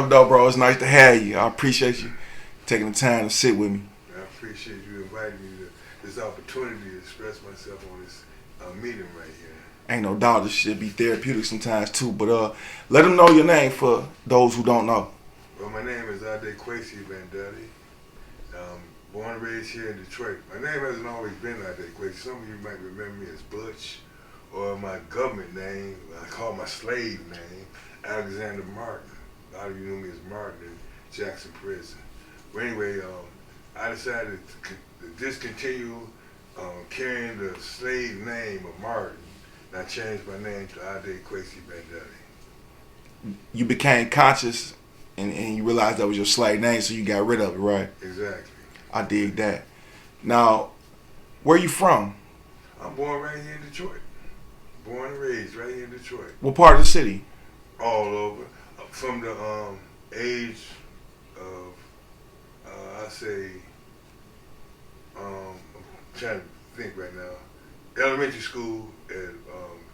No, bro, it's nice to have you. I appreciate you taking the time to sit with me. I appreciate you inviting me to this opportunity to express myself on this meeting right here. Ain't no doubt this should be therapeutic sometimes too. But let them know your name for those who don't know. Well, my name is Ahde X. Born and raised here in Detroit. My name hasn't always been Ahde X. Some of you might remember me as Butch, or my government name, I call my slave name, Alexander Martin. A lot of you knew me as Martin in Jackson Prison. But anyway, I decided to discontinue carrying the slave name of Martin, and I changed my name to Ahde X. You became conscious and you realized that was your slave name, so you got rid of it, right? Exactly. I dig that. Now, where you from? I'm born right here in Detroit. Born and raised right here in Detroit. What part of the city? All over. From the age of, I say, I'm trying to think right now, elementary school at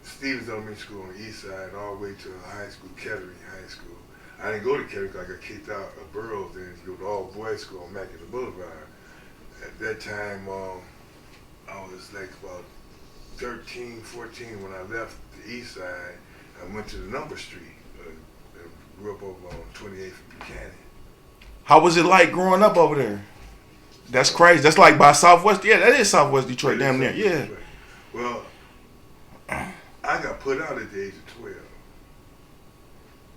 Stevens Elementary School on the east side, all the way to high school, Kettering High School. I didn't go to Kettering because I got kicked out of Burroughs and to go to all boys school on Mackinnon Boulevard. At that time, I was like about 13, 14 when I left the east side. I went to the number street. Grew up over on 28th and Buchanan. How was it like growing up over there? That's crazy. That's like by Southwest. Yeah, that is Southwest Detroit, damn near. Yeah. Detroit. Well, I got put out at the age of 12.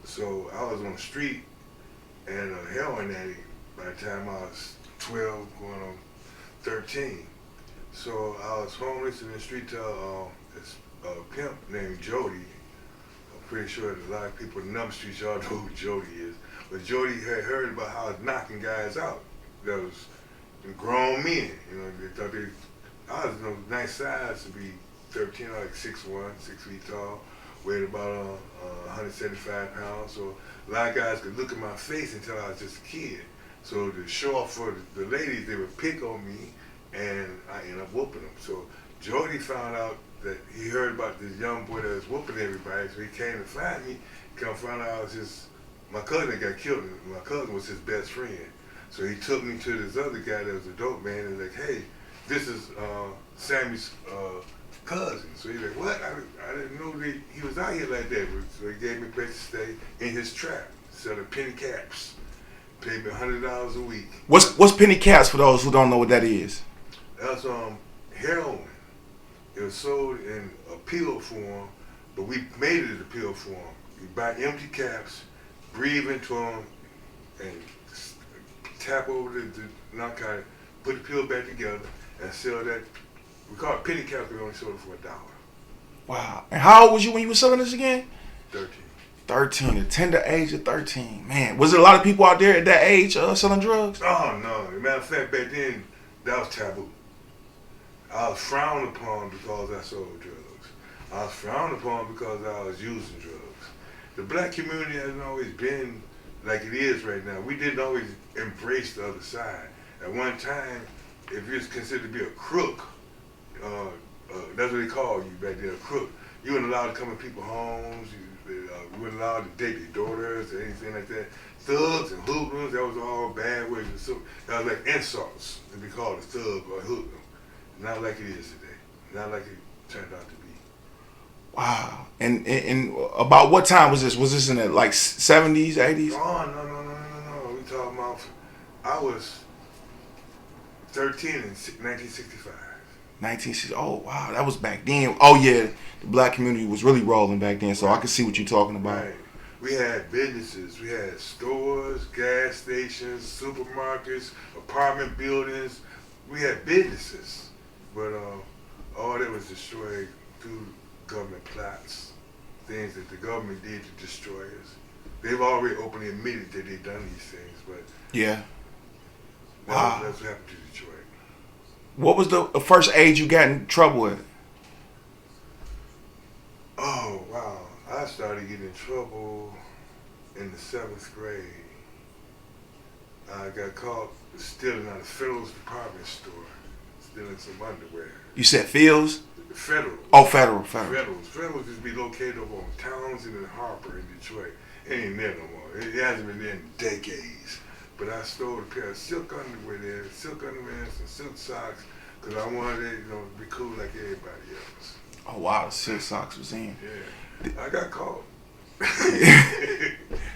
So I was on the street and a heroin addict by the time I was 12, going on 13. So I was homeless in the street till this pimp named Jody. I'm pretty sure that a lot of people in Number Street, y'all know who Jody is. But Jody had heard about how I was knocking guys out. That was grown men. You know, they thought I was nice size to be 13, like 6'1", 6 feet tall, weighed about 175 pounds. So a lot of guys could look at my face and tell I was just a kid. So to show off for the ladies, they would pick on me, and I ended up whooping them. So Jody found out that he heard about this young boy that was whooping everybody, so he came to find me. Come find out I was just, my cousin got killed, and my cousin was his best friend. So he took me to this other guy that was a dope man, and like, hey, this is Sammy's cousin. So he's like, what? I didn't know that he was out here like that. So he gave me a place to stay in his trap, selling penny caps. Paid me $100 a week. What's penny caps for those who don't know what that is? That's heroin. It was sold in a pill form, but we made it in a pill form. You buy empty caps, breathe into them, and tap over the narcotic, put the pill back together, and sell that. We call it penny caps, we only sold it for $1. Wow. And how old was you when you were selling this again? 13. 13, the tender age of 13. Man, was there a lot of people out there at that age selling drugs? Oh, no. As a matter of fact, back then, that was taboo. I was frowned upon because I sold drugs. I was frowned upon because I was using drugs. The black community hasn't always been like it is right now. We didn't always embrace the other side. At one time, if you was considered to be a crook, that's what they called you back then, a crook. You weren't allowed to come in people's homes. You weren't allowed to date their daughters or anything like that. Thugs and hoodlums, that was all bad words. So that was like insults to be called a thug or a hoodlum. Not like it is today. Not like it turned out to be. Wow. And about what time was this? Was this in the like 70s, 80s? Oh, no. We talking about, I was 13 in 1965. 1960. Oh, wow. That was back then. Oh, yeah. The black community was really rolling back then, so right. I can see what you're talking about. Right. We had businesses. We had stores, gas stations, supermarkets, apartment buildings. We had businesses. But all that was destroyed through government plots, things that the government did to destroy us. They've already openly admitted that they've done these things, but yeah, that's what happened to Detroit. What was the first age you got in trouble with? Oh, wow. I started getting in trouble in the 7th grade. I got caught stealing out of Federal's department store, stealing some underwear. You said Fields? Federal. Oh, Federal. Federal used to be located over on Townsend and Harper in Detroit. It ain't there no more. It hasn't been there in decades. But I stole a pair of silk underwear there, silk underwear, some silk socks, because I wanted it, to be cool like everybody else. Oh wow, the silk socks was in. Yeah. I got caught.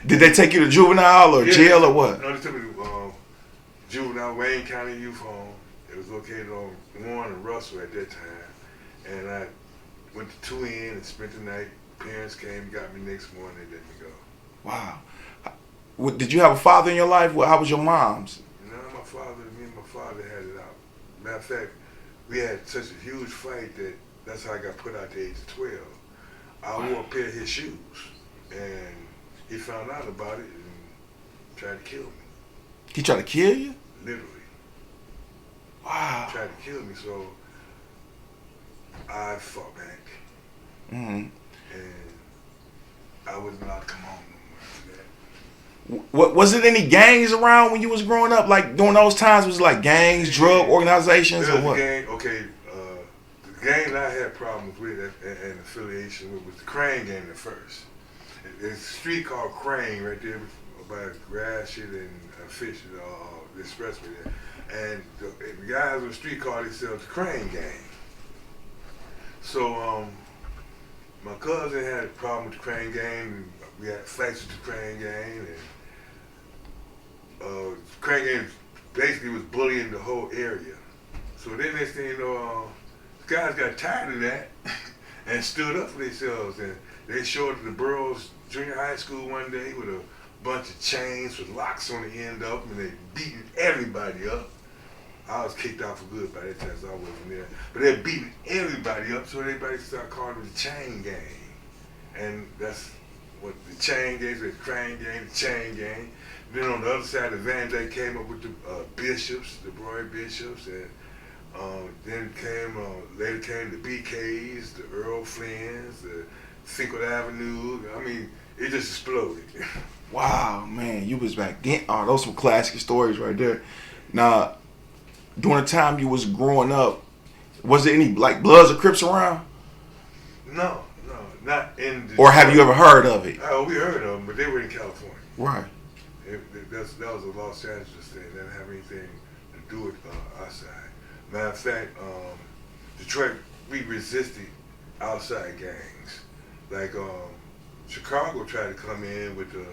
Did they take you to juvenile or jail or what? No, they took me to juvenile Wayne County Youth Home. It was located on Warren and Russell at that time. And I went to 2N and spent the night. Parents came, got me next morning, and let me go. Wow. Did you have a father in your life? How was your mom's? Me and my father had it out. Matter of fact, we had such a huge fight that's how I got put out at the age of 12. I wore a pair of his shoes, and he found out about it and tried to kill me. He tried to kill you? Literally. Wow. He tried to kill me, so I fought back. Mm-hmm. And I wasn't allowed to come home no more after that. Was it any gangs around when you was growing up? Like during those times, was it like gangs, drug organizations, or what? The gang I had problems with and affiliation with was the Crane gang at first. There's a street called Crane right there by Gratiot and Fish, the expressway there. And the guys on the street called themselves the Crane gang. So my cousin had a problem with the Crane gang, and we had fights with the Crane gang, and Crane gang basically was bullying the whole area. So then next thing you know, the guys got tired of that and stood up for themselves, and they showed up at the Burroughs Junior High School one day with a bunch of chains with locks on the end of them, and they beating everybody up. I was kicked out for good by that time, so I wasn't there. But they're beating everybody up, so everybody started calling it the Chain Gang. And that's what the Chain Gang, the Crane Gang, the Chain Gang. Then on the other side of the van, they came up with the Bishops, the Roy Bishops, and then later came the BKs, the Earl Flynn's, the Cinco Avenue. I mean, it just exploded. Wow, man, you was back then. Oh, those some classic stories right there. Now, during the time you was growing up, was there any like Bloods or Crips around? No, not in. Or have you ever heard of it? Oh, we heard of them, but they were in California. Right. That was a Los Angeles thing. That didn't have anything to do with our side. Matter of fact, Detroit, we resisted outside gangs. Like Chicago tried to come in with the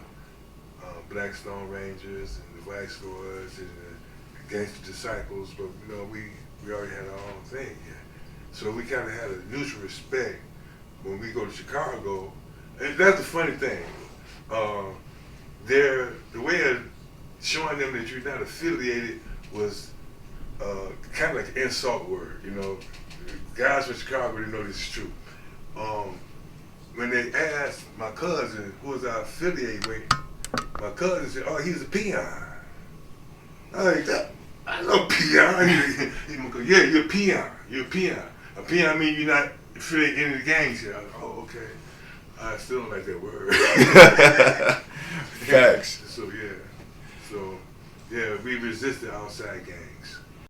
Black Stone Rangers and the Vice Lords and the Gangster Disciples, but we already had our own thing here. So we kind of had a mutual respect when we go to Chicago. And that's the funny thing. The way of showing them that you're not affiliated was kind of like an insult word, Guys from Chicago, they know this is true. When they asked my cousin who was I affiliated with, my cousin said, "Oh, he's a peon." I was like, "I know peon." He go, "Yeah, you're a peon. You're a peon. A peon means you're not affiliated in the gangs." I was like, "Oh, okay." I still don't like that word. Facts. So we resisted outside gangs.